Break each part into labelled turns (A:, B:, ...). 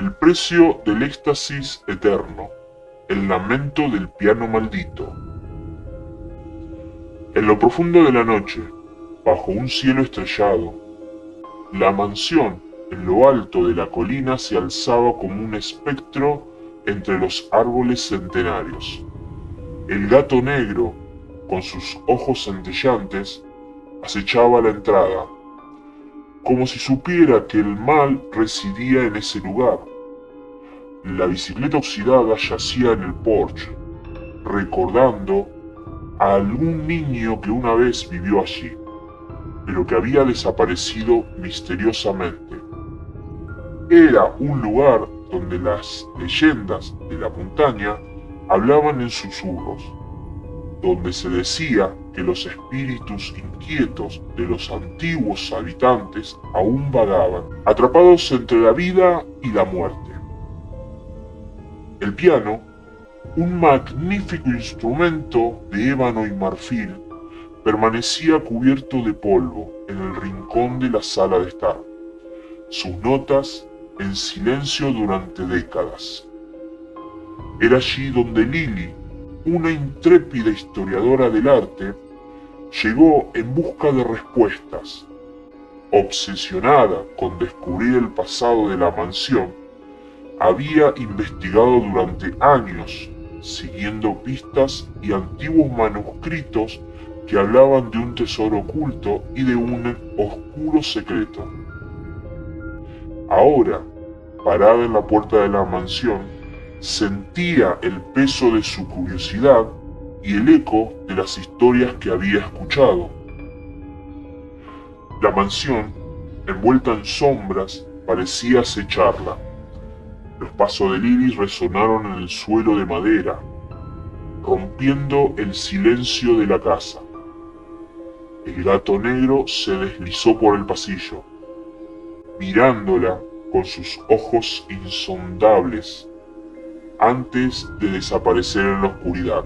A: El precio del éxtasis eterno, el lamento del piano maldito. En lo profundo de la noche, bajo un cielo estrellado, la mansión en lo alto de la colina se alzaba como un espectro entre los árboles centenarios. El gato negro, con sus ojos centellantes, acechaba la entrada, como si supiera que el mal residía en ese lugar. La bicicleta oxidada yacía en el porche, recordando a algún niño que una vez vivió allí, pero que había desaparecido misteriosamente. Era un lugar donde las leyendas de la montaña hablaban en susurros, donde se decía que los espíritus inquietos de los antiguos habitantes aún vagaban, atrapados entre la vida y la muerte. El piano, un magnífico instrumento de ébano y marfil, permanecía cubierto de polvo en el rincón de la sala de estar, sus notas en silencio durante décadas. Era allí donde Lily, una intrépida historiadora del arte, llegó en busca de respuestas. Obsesionada con descubrir el pasado de la mansión, había investigado durante años, siguiendo pistas y antiguos manuscritos que hablaban de un tesoro oculto y de un oscuro secreto. Ahora, parada en la puerta de la mansión, sentía el peso de su curiosidad y el eco de las historias que había escuchado. La mansión, envuelta en sombras, parecía acecharla. Los pasos de Lily resonaron en el suelo de madera, rompiendo el silencio de la casa. El gato negro se deslizó por el pasillo, mirándola con sus ojos insondables, antes de desaparecer en la oscuridad.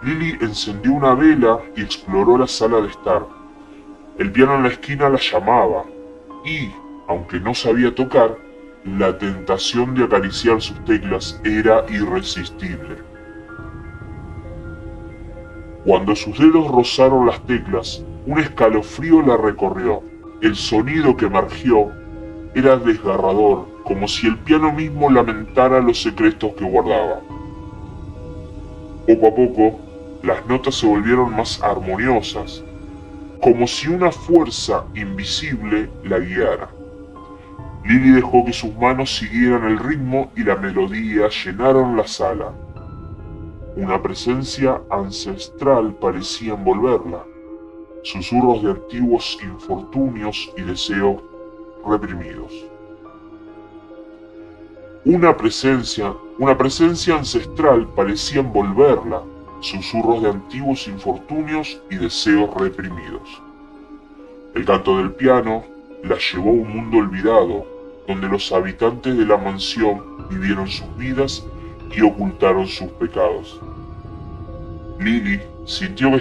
A: Lily encendió una vela y exploró la sala de estar. El piano en la esquina la llamaba, y, aunque no sabía tocar, la tentación de acariciar sus teclas era irresistible. Cuando sus dedos rozaron las teclas, un escalofrío la recorrió. El sonido que emergió era desgarrador, como si el piano mismo lamentara los secretos que guardaba. Poco a poco, las notas se volvieron más armoniosas, como si una fuerza invisible la guiara. Lily dejó que sus manos siguieran el ritmo y la melodía llenaron la sala. Una presencia ancestral parecía envolverla, susurros de antiguos infortunios y deseos reprimidos. Una presencia ancestral parecía envolverla, susurros de antiguos infortunios y deseos reprimidos. El canto del piano la llevó a un mundo olvidado, donde los habitantes de la mansión vivieron sus vidas y ocultaron sus pecados. Lily sintió que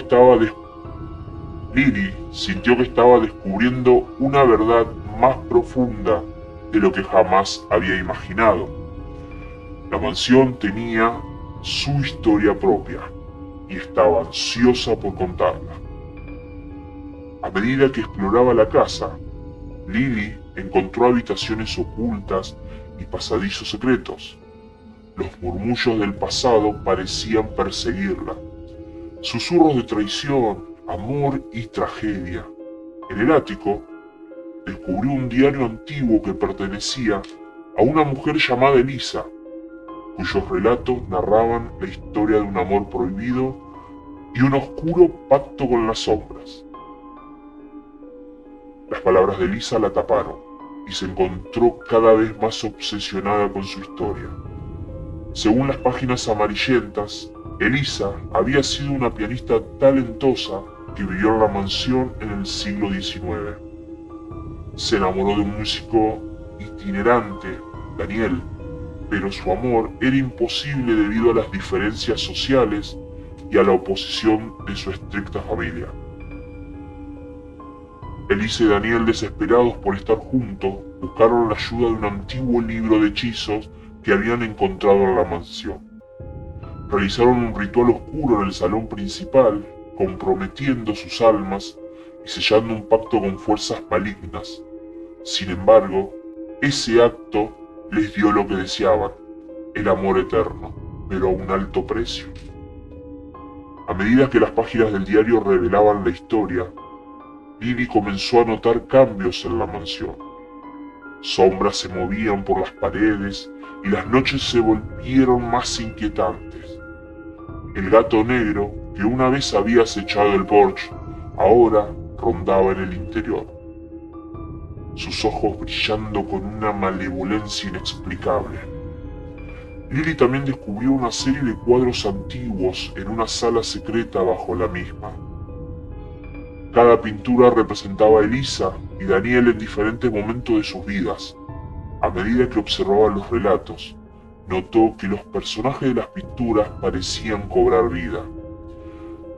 A: estaba descubriendo una verdad más profunda de lo que jamás había imaginado. La mansión tenía su historia propia y estaba ansiosa por contarla. A medida que exploraba la casa, Lily encontró habitaciones ocultas y pasadizos secretos. Los murmullos del pasado parecían perseguirla. Susurros de traición, amor y tragedia. En el ático, descubrió un diario antiguo que pertenecía a una mujer llamada Elisa, cuyos relatos narraban la historia de un amor prohibido y un oscuro pacto con las sombras. Las palabras de Elisa la taparon y se encontró cada vez más obsesionada con su historia. Según las páginas amarillentas, Elisa había sido una pianista talentosa que vivió en la mansión en el siglo XIX. Se enamoró de un músico itinerante, Daniel, pero su amor era imposible debido a las diferencias sociales y a la oposición de su estricta familia. Elisa y Daniel, desesperados por estar juntos, buscaron la ayuda de un antiguo libro de hechizos que habían encontrado en la mansión. Realizaron un ritual oscuro en el salón principal, comprometiendo sus almas y sellando un pacto con fuerzas malignas. Sin embargo, ese acto les dio lo que deseaban, el amor eterno, pero a un alto precio. A medida que las páginas del diario revelaban la historia, Lily comenzó a notar cambios en la mansión. Sombras se movían por las paredes y las noches se volvieron más inquietantes. El gato negro, que una vez había acechado el porche, ahora rondaba en el interior, sus ojos brillando con una malevolencia inexplicable. Lily también descubrió una serie de cuadros antiguos en una sala secreta bajo la misma. Cada pintura representaba a Elisa y Daniel en diferentes momentos de sus vidas. A medida que observaba los relatos, notó que los personajes de las pinturas parecían cobrar vida.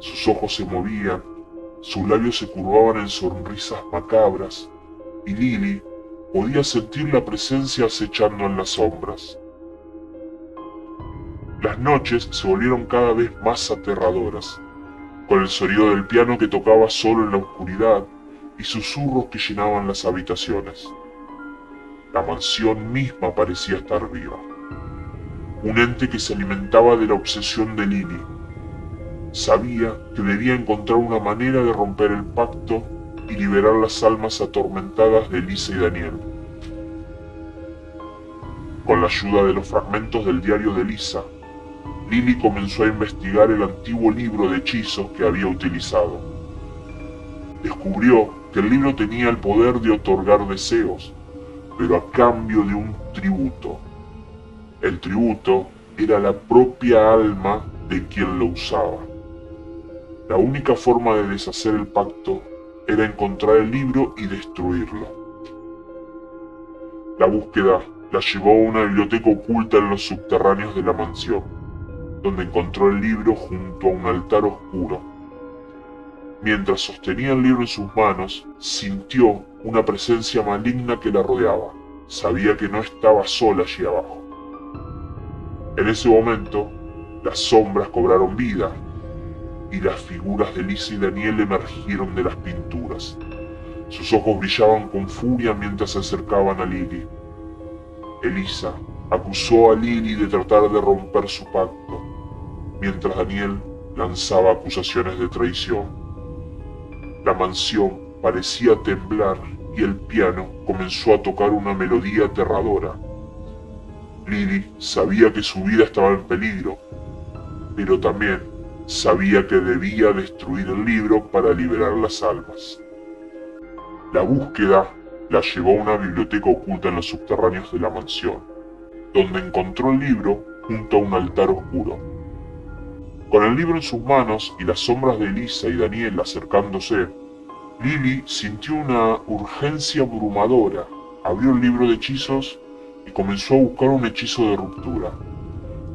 A: Sus ojos se movían, sus labios se curvaban en sonrisas macabras, y Lily podía sentir la presencia acechando en las sombras. Las noches se volvieron cada vez más aterradoras, con el sonido del piano que tocaba solo en la oscuridad y susurros que llenaban las habitaciones. La mansión misma parecía estar viva. Un ente que se alimentaba de la obsesión de Lily. Sabía que debía encontrar una manera de romper el pacto y liberar las almas atormentadas de Elisa y Daniel. Con la ayuda de los fragmentos del diario de Elisa, Lily comenzó a investigar el antiguo libro de hechizos que había utilizado. Descubrió que el libro tenía el poder de otorgar deseos, pero a cambio de un tributo. El tributo era la propia alma de quien lo usaba. La única forma de deshacer el pacto era encontrar el libro y destruirlo. La búsqueda la llevó a una biblioteca oculta en los subterráneos de la mansión, donde encontró el libro junto a un altar oscuro. Mientras sostenía el libro en sus manos, sintió una presencia maligna que la rodeaba. Sabía que no estaba sola allí abajo. En ese momento, las sombras cobraron vida y las figuras de Elisa y Daniel emergieron de las pinturas. Sus ojos brillaban con furia mientras se acercaban a Lily. Elisa acusó a Lily de tratar de romper su pacto, mientras Daniel lanzaba acusaciones de traición. La mansión parecía temblar y el piano comenzó a tocar una melodía aterradora. Lily sabía que su vida estaba en peligro, pero también sabía que debía destruir el libro para liberar las almas. La búsqueda la llevó a una biblioteca oculta en los subterráneos de la mansión, donde encontró el libro junto a un altar oscuro. Con el libro en sus manos y las sombras de Elisa y Daniel acercándose, Lily sintió una urgencia abrumadora. Abrió el libro de hechizos y comenzó a buscar un hechizo de ruptura.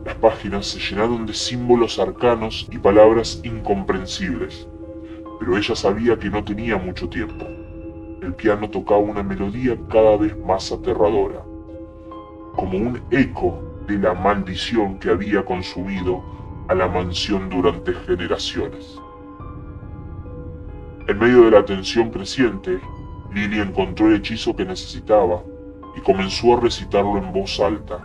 A: Las páginas se llenaron de símbolos arcanos y palabras incomprensibles, pero ella sabía que no tenía mucho tiempo. El piano tocaba una melodía cada vez más aterradora, como un eco de la maldición que había consumido a la mansión durante generaciones. En medio de la tensión creciente, Lily encontró el hechizo que necesitaba y comenzó a recitarlo en voz alta.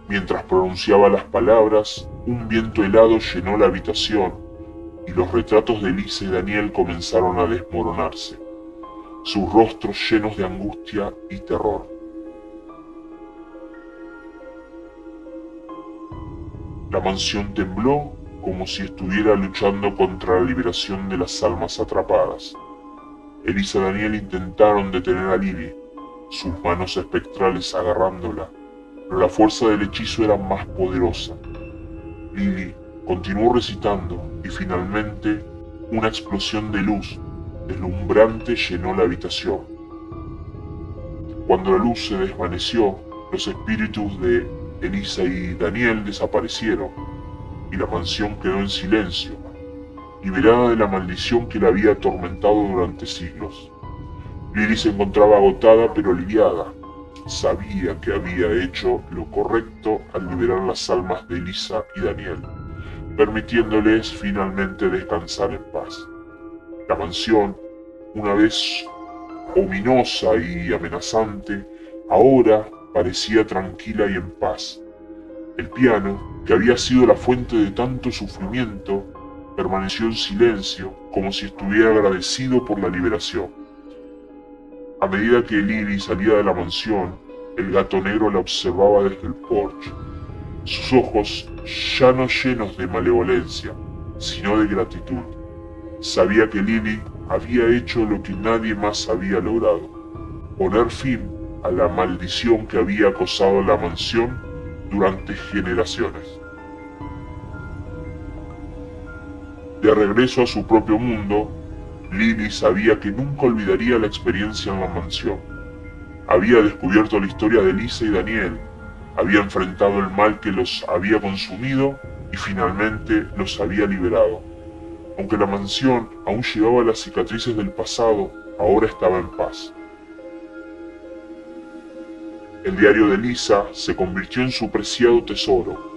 A: Mientras pronunciaba las palabras, un viento helado llenó la habitación y los retratos de Elisa y Daniel comenzaron a desmoronarse, sus rostros llenos de angustia y terror. La mansión tembló como si estuviera luchando contra la liberación de las almas atrapadas. Elisa y Daniel intentaron detener a Lily, sus manos espectrales agarrándola, pero la fuerza del hechizo era más poderosa. Lily continuó recitando y finalmente una explosión de luz deslumbrante llenó la habitación. Cuando la luz se desvaneció, los espíritus de Elisa y Daniel desaparecieron y la mansión quedó en silencio, liberada de la maldición que la había atormentado durante siglos. Lily se encontraba agotada pero aliviada. Sabía que había hecho lo correcto al liberar las almas de Lisa y Daniel, permitiéndoles finalmente descansar en paz. La mansión, una vez ominosa y amenazante, ahora parecía tranquila y en paz. El piano, que había sido la fuente de tanto sufrimiento, permaneció en silencio, como si estuviera agradecido por la liberación. A medida que Lily salía de la mansión, el gato negro la observaba desde el porche. Sus ojos ya no llenos de malevolencia, sino de gratitud. Sabía que Lily había hecho lo que nadie más había logrado: poner fin a la maldición que había acosado la mansión durante generaciones. De regreso a su propio mundo, Lily sabía que nunca olvidaría la experiencia en la mansión. Había descubierto la historia de Lisa y Daniel, había enfrentado el mal que los había consumido y finalmente los había liberado. Aunque la mansión aún llevaba las cicatrices del pasado, ahora estaba en paz. El diario de Lisa se convirtió en su preciado tesoro,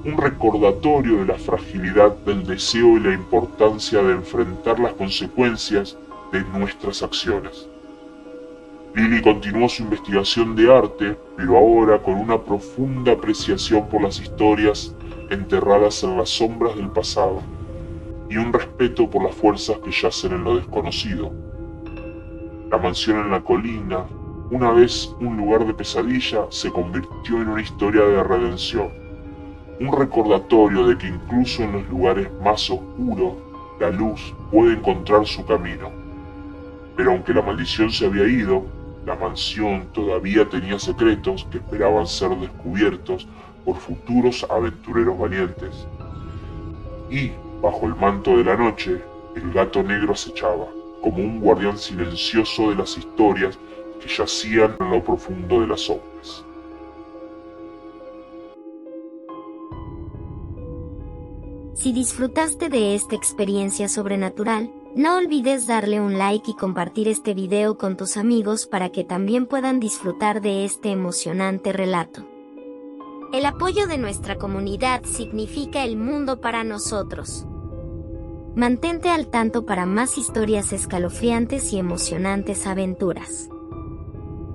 A: un recordatorio de la fragilidad del deseo y la importancia de enfrentar las consecuencias de nuestras acciones. Lily continuó su investigación de arte, pero ahora con una profunda apreciación por las historias enterradas en las sombras del pasado y un respeto por las fuerzas que yacen en lo desconocido. La mansión en la colina, una vez un lugar de pesadilla, se convirtió en una historia de redención. Un recordatorio de que incluso en los lugares más oscuros, la luz puede encontrar su camino. Pero aunque la maldición se había ido, la mansión todavía tenía secretos que esperaban ser descubiertos por futuros aventureros valientes. Y, bajo el manto de la noche, el gato negro acechaba, como un guardián silencioso de las historias que yacían en lo profundo de las sombras.
B: Si disfrutaste de esta experiencia sobrenatural, no olvides darle un like y compartir este video con tus amigos para que también puedan disfrutar de este emocionante relato. El apoyo de nuestra comunidad significa el mundo para nosotros. Mantente al tanto para más historias escalofriantes y emocionantes aventuras.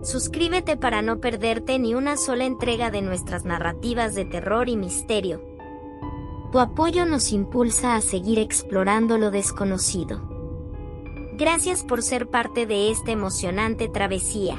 B: Suscríbete para no perderte ni una sola entrega de nuestras narrativas de terror y misterio. Tu apoyo nos impulsa a seguir explorando lo desconocido. Gracias por ser parte de esta emocionante travesía.